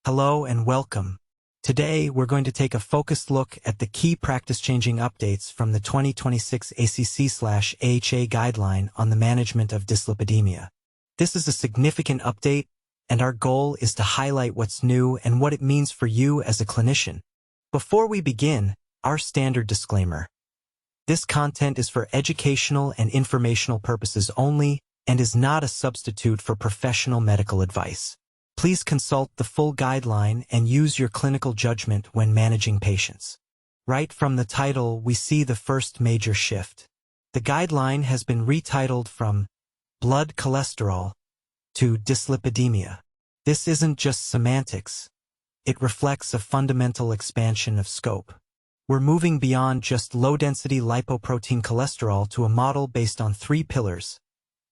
Hello and welcome. Today, we're going to take a focused look at the key practice-changing updates from the 2026 ACC/AHA Guideline on the Management of Dyslipidemia. This is a significant update, and our goal is to highlight what's new and what it means for you as a clinician. Before we begin, our standard disclaimer. This content is for educational and informational purposes only and is not a substitute for professional medical advice. Please consult the full guideline and use your clinical judgment when managing patients. Right from the title, we see the first major shift. The guideline has been retitled from blood cholesterol to dyslipidemia. This isn't just semantics. It reflects a fundamental expansion of scope. We're moving beyond just low-density lipoprotein cholesterol to a model based on three pillars: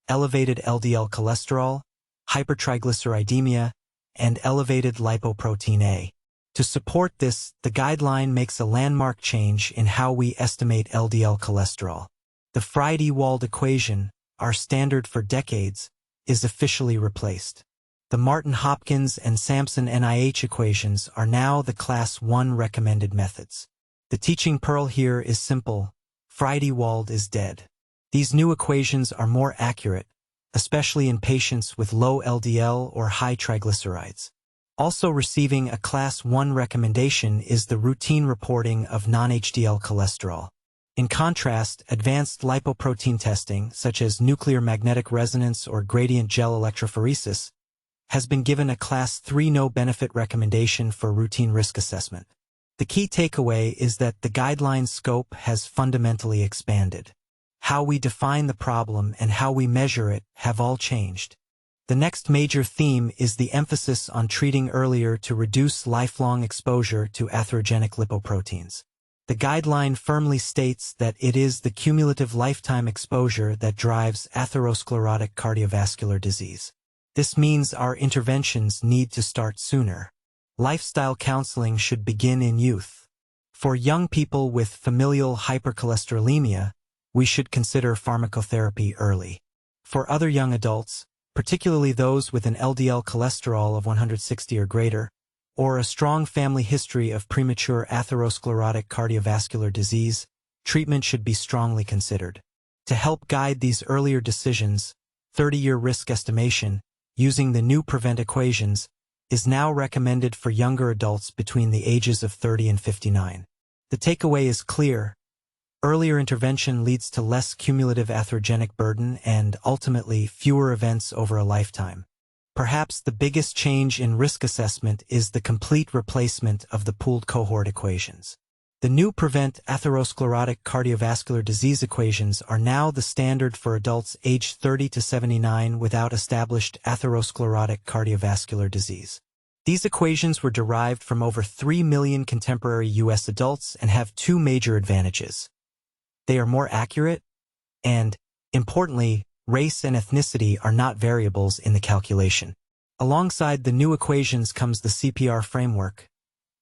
elevated LDL cholesterol, hypertriglyceridemia, and elevated lipoprotein A. To support this, the guideline makes a landmark change in how we estimate LDL cholesterol. The Friede-Wald equation, our standard for decades, is officially replaced. The Martin-Hopkins and Sampson-NIH equations are now the Class 1 recommended methods. The teaching pearl here is simple: Friede-Wald is dead. These new equations are more accurate, especially in patients with low LDL or high triglycerides. Also receiving a Class 1 recommendation is the routine reporting of non-HDL cholesterol. In contrast, advanced lipoprotein testing, such as nuclear magnetic resonance or gradient gel electrophoresis, has been given a Class 3 no-benefit recommendation for routine risk assessment. The key takeaway is that the guideline's scope has fundamentally expanded. How we define the problem and how we measure it have all changed. The next major theme is the emphasis on treating earlier to reduce lifelong exposure to atherogenic lipoproteins. The guideline firmly states that it is the cumulative lifetime exposure that drives atherosclerotic cardiovascular disease. This means our interventions need to start sooner. Lifestyle counseling should begin in youth. For young people with familial hypercholesterolemia, we should consider pharmacotherapy early. For other young adults, particularly those with an LDL cholesterol of 160 or greater, or a strong family history of premature atherosclerotic cardiovascular disease, treatment should be strongly considered. To help guide these earlier decisions, 30-year risk estimation, using the new PREVENT equations, is now recommended for younger adults between the ages of 30 and 59. The takeaway is clear. Earlier intervention leads to less cumulative atherogenic burden and, ultimately, fewer events over a lifetime. Perhaps the biggest change in risk assessment is the complete replacement of the pooled cohort equations. The new PREVENT atherosclerotic cardiovascular disease equations are now the standard for adults aged 30 to 79 without established atherosclerotic cardiovascular disease. These equations were derived from over 3 million contemporary U.S. adults and have two major advantages. They are more accurate, and, importantly, race and ethnicity are not variables in the calculation. Alongside the new equations comes the CPR framework.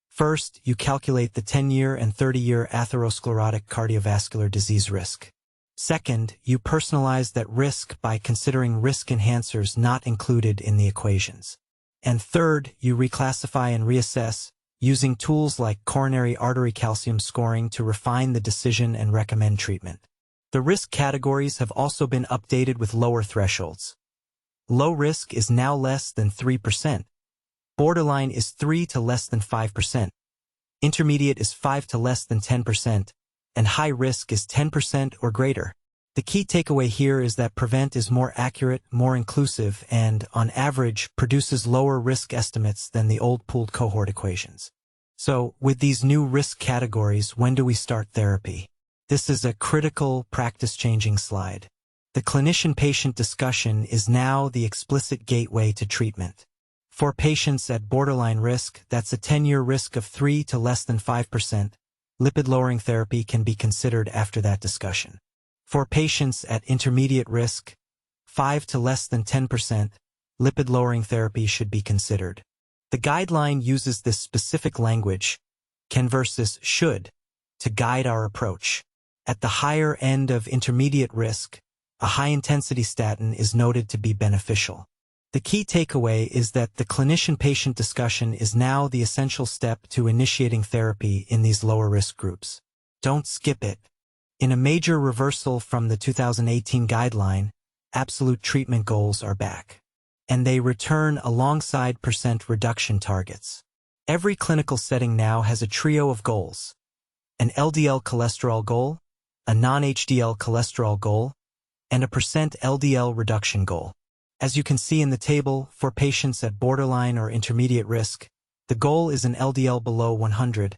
First, you calculate the 10-year and 30-year atherosclerotic cardiovascular disease risk. Second, you personalize that risk by considering risk enhancers not included in the equations. And third, you reclassify and reassess, using tools like coronary artery calcium scoring to refine the decision and recommend treatment. The risk categories have also been updated with lower thresholds. Low risk is now less than 3%. Borderline is 3 to less than 5%. Intermediate is 5 to less than 10%. And high risk is 10% or greater. The key takeaway here is that PREVENT is more accurate, more inclusive, and, on average, produces lower risk estimates than the old pooled cohort equations. So, with these new risk categories, when do we start therapy? This is a critical, practice-changing slide. The clinician-patient discussion is now the explicit gateway to treatment. For patients at borderline risk, that's a 10-year risk of 3 to less than 5%, lipid-lowering therapy can be considered after that discussion. For patients at intermediate risk, 5 to less than 10%, lipid-lowering therapy should be considered. The guideline uses this specific language, can versus should, to guide our approach. At the higher end of intermediate risk, a high-intensity statin is noted to be beneficial. The key takeaway is that the clinician-patient discussion is now the essential step to initiating therapy in these lower-risk groups. Don't skip it. In a major reversal from the 2018 guideline, absolute treatment goals are back. And they return alongside percent reduction targets. Every clinical setting now has a trio of goals: an LDL cholesterol goal, a non-HDL cholesterol goal, and a percent LDL reduction goal. As you can see in the table, for patients at borderline or intermediate risk, the goal is an LDL below 100,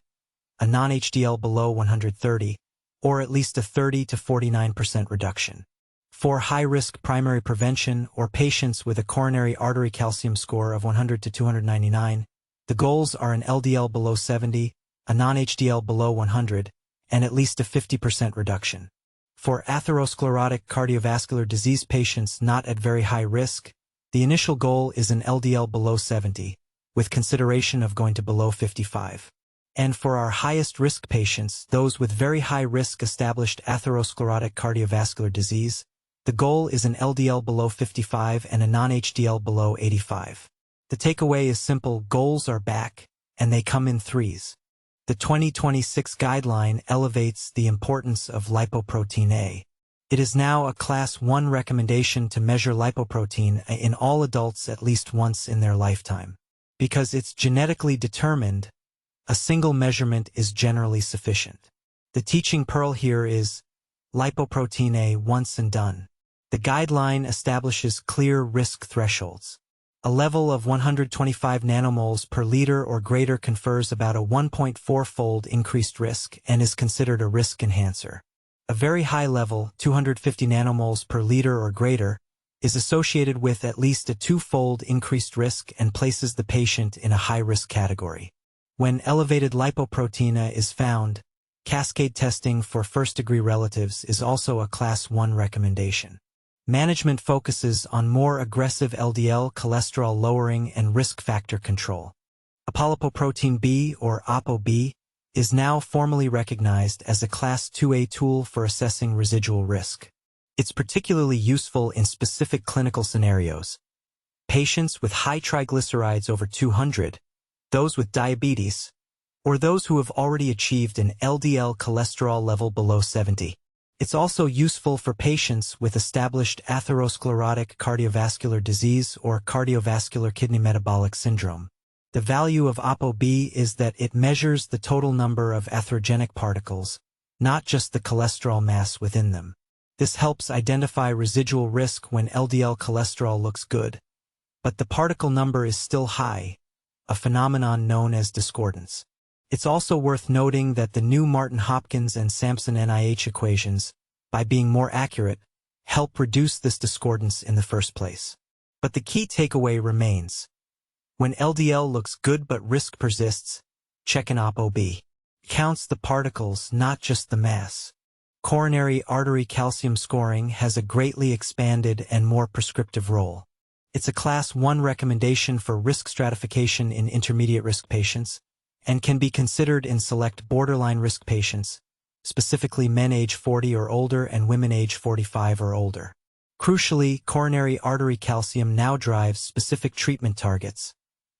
a non-HDL below 130, or at least a 30 to 49% reduction. For high-risk primary prevention or patients with a coronary artery calcium score of 100 to 299, the goals are an LDL below 70, a non-HDL below 100, and at least a 50% reduction. For atherosclerotic cardiovascular disease patients not at very high risk, the initial goal is an LDL below 70, with consideration of going to below 55. And for our highest risk patients, those with very high risk established atherosclerotic cardiovascular disease, the goal is an LDL below 55 and a non-HDL below 85. The takeaway is simple: goals are back, and they come in threes. The 2026 guideline elevates the importance of lipoprotein A. It is now a Class 1 recommendation to measure lipoprotein in all adults at least once in their lifetime. Because it's genetically determined, a single measurement is generally sufficient. The teaching pearl here is lipoprotein A once and done. The guideline establishes clear risk thresholds. A level of 125 nanomoles per liter or greater confers about a 1.4-fold increased risk and is considered a risk enhancer. A very high level, 250 nanomoles per liter or greater, is associated with at least a 2-fold increased risk and places the patient in a high-risk category. When elevated lipoprotein is found, cascade testing for first-degree relatives is also a Class 1 recommendation. Management focuses on more aggressive LDL cholesterol lowering and risk factor control. Apolipoprotein B, or ApoB, is now formally recognized as a Class 2A tool for assessing residual risk. It's particularly useful in specific clinical scenarios. Patients with high triglycerides over 200, those with diabetes, or those who have already achieved an LDL cholesterol level below 70. It's also useful for patients with established atherosclerotic cardiovascular disease or cardiovascular kidney metabolic syndrome. The value of ApoB is that it measures the total number of atherogenic particles, not just the cholesterol mass within them. This helps identify residual risk when LDL cholesterol looks good, but the particle number is still high, a phenomenon known as discordance. It's also worth noting that the new Martin-Hopkins and Sampson-NIH equations, by being more accurate, help reduce this discordance in the first place. But the key takeaway remains. When LDL looks good but risk persists, check an ApoB. Counts the particles, not just the mass. Coronary artery calcium scoring has a greatly expanded and more prescriptive role. It's a Class 1 recommendation for risk stratification in intermediate risk patients, and can be considered in select borderline risk patients, specifically men age 40 or older and women age 45 or older. Crucially, coronary artery calcium now drives specific treatment targets,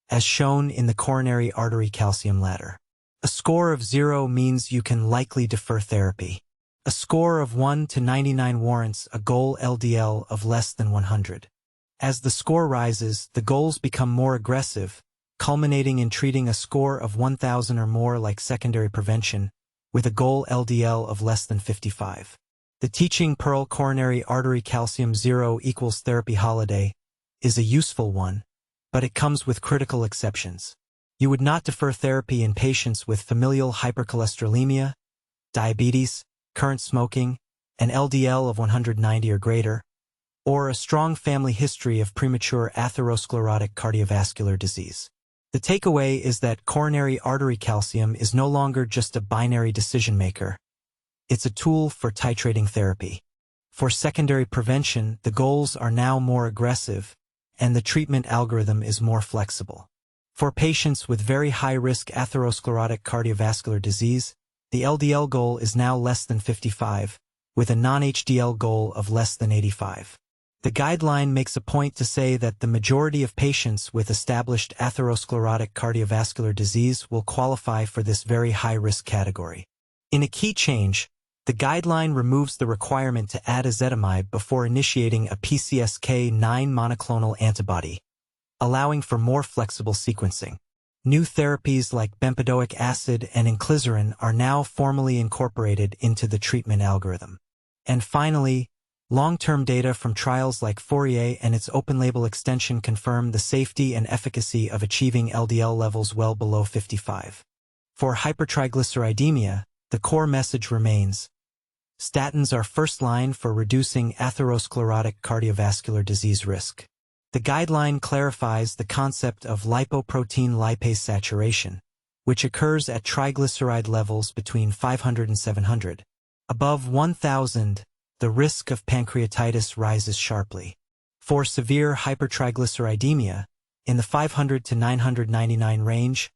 as shown in the coronary artery calcium ladder. A score of 0 means you can likely defer therapy. A score of 1 to 99 warrants a goal LDL of less than 100. As the score rises, the goals become more aggressive, culminating in treating a score of 1,000 or more like secondary prevention, with a goal LDL of less than 55. The teaching pearl coronary artery calcium 0 equals therapy holiday is a useful one, but it comes with critical exceptions. You would not defer therapy in patients with familial hypercholesterolemia, diabetes, current smoking, an LDL of 190 or greater, or a strong family history of premature atherosclerotic cardiovascular disease. The takeaway is that coronary artery calcium is no longer just a binary decision maker. It's a tool for titrating therapy. For secondary prevention, the goals are now more aggressive, and the treatment algorithm is more flexible. For patients with very high-risk atherosclerotic cardiovascular disease, the LDL goal is now less than 55, with a non-HDL goal of less than 85. The guideline makes a point to say that the majority of patients with established atherosclerotic cardiovascular disease will qualify for this very high-risk category. In a key change, the guideline removes the requirement to add ezetimibe before initiating a PCSK9 monoclonal antibody, allowing for more flexible sequencing. New therapies like bempedoic acid and inclisiran are now formally incorporated into the treatment algorithm. And finally, long-term data from trials like Fourier and its open-label extension confirm the safety and efficacy of achieving LDL levels well below 55. For hypertriglyceridemia, the core message remains: statins are first line for reducing atherosclerotic cardiovascular disease risk. The guideline clarifies the concept of lipoprotein lipase saturation, which occurs at triglyceride levels between 500 and 700. Above 1,000, the risk of pancreatitis rises sharply. For severe hypertriglyceridemia, in the 500 to 999 range,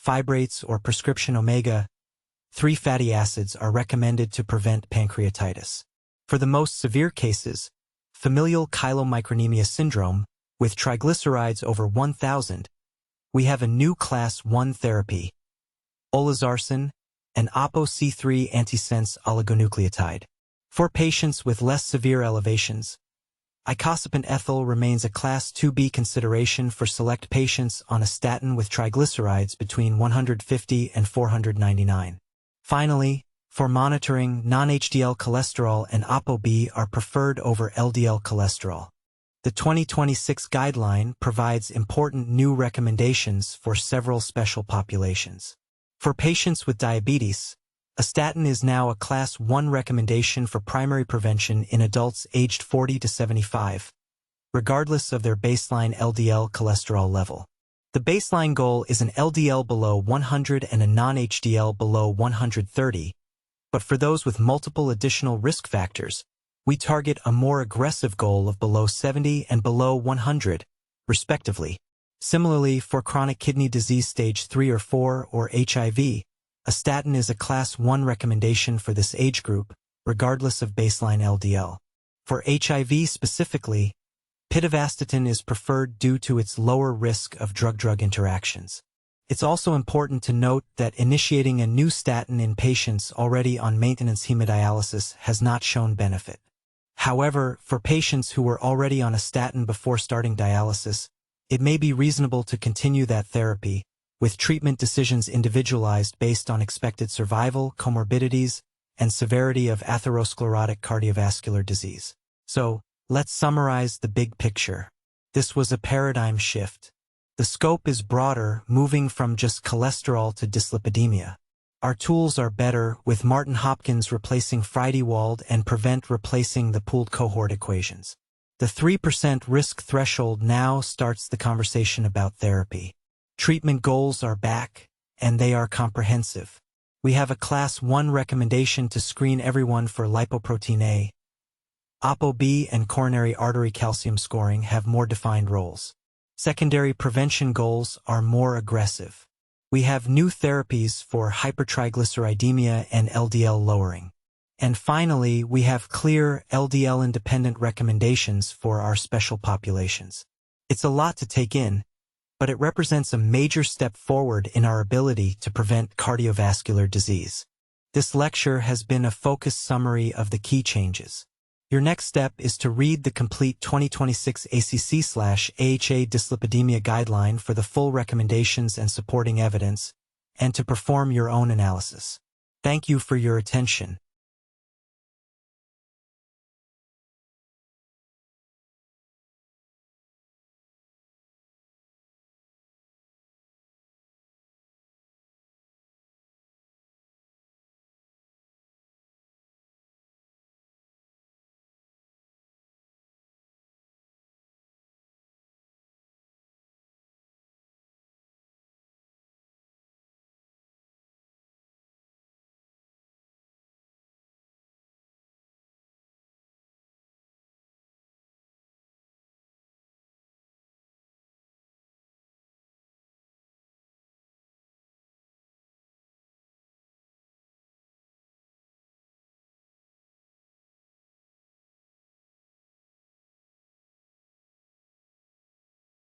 fibrates or prescription omega-3 fatty acids are recommended to prevent pancreatitis. For the most severe cases, familial chylomicronemia syndrome, with triglycerides over 1,000, we have a new class 1 therapy, olezarsen, an ApoC3 antisense oligonucleotide. For patients with less severe elevations, icosapent ethyl remains a class 2B consideration for select patients on a statin with triglycerides between 150 and 499. Finally, for monitoring, non-HDL cholesterol and ApoB are preferred over LDL cholesterol. The 2026 guideline provides important new recommendations for several special populations. For patients with diabetes, a statin is now a Class 1 recommendation for primary prevention in adults aged 40 to 75, regardless of their baseline LDL cholesterol level. The baseline goal is an LDL below 100 and a non-HDL below 130, but for those with multiple additional risk factors, we target a more aggressive goal of below 70 and below 100, respectively. Similarly, for chronic kidney disease stage 3 or 4 or HIV, a statin is a Class 1 recommendation for this age group, regardless of baseline LDL. For HIV specifically, pitavastatin is preferred due to its lower risk of drug-drug interactions. It's also important to note that initiating a new statin in patients already on maintenance hemodialysis has not shown benefit. However, for patients who were already on a statin before starting dialysis, it may be reasonable to continue that therapy, with treatment decisions individualized based on expected survival, comorbidities, and severity of atherosclerotic cardiovascular disease. So, let's summarize the big picture. This was a paradigm shift. The scope is broader, moving from just cholesterol to dyslipidemia. Our tools are better, with Martin Hopkins replacing Friedewald and Prevent replacing the pooled cohort equations. The 3% risk threshold now starts the conversation about therapy. Treatment goals are back, and they are comprehensive. We have a Class 1 recommendation to screen everyone for lipoprotein A. ApoB and coronary artery calcium scoring have more defined roles. Secondary prevention goals are more aggressive. We have new therapies for hypertriglyceridemia and LDL lowering. And finally, we have clear LDL-independent recommendations for our special populations. It's a lot to take in, but it represents a major step forward in our ability to prevent cardiovascular disease. This lecture has been a focused summary of the key changes. Your next step is to read the complete 2026 ACC/AHA Dyslipidemia Guideline for the full recommendations and supporting evidence, and to perform your own analysis. Thank you for your attention.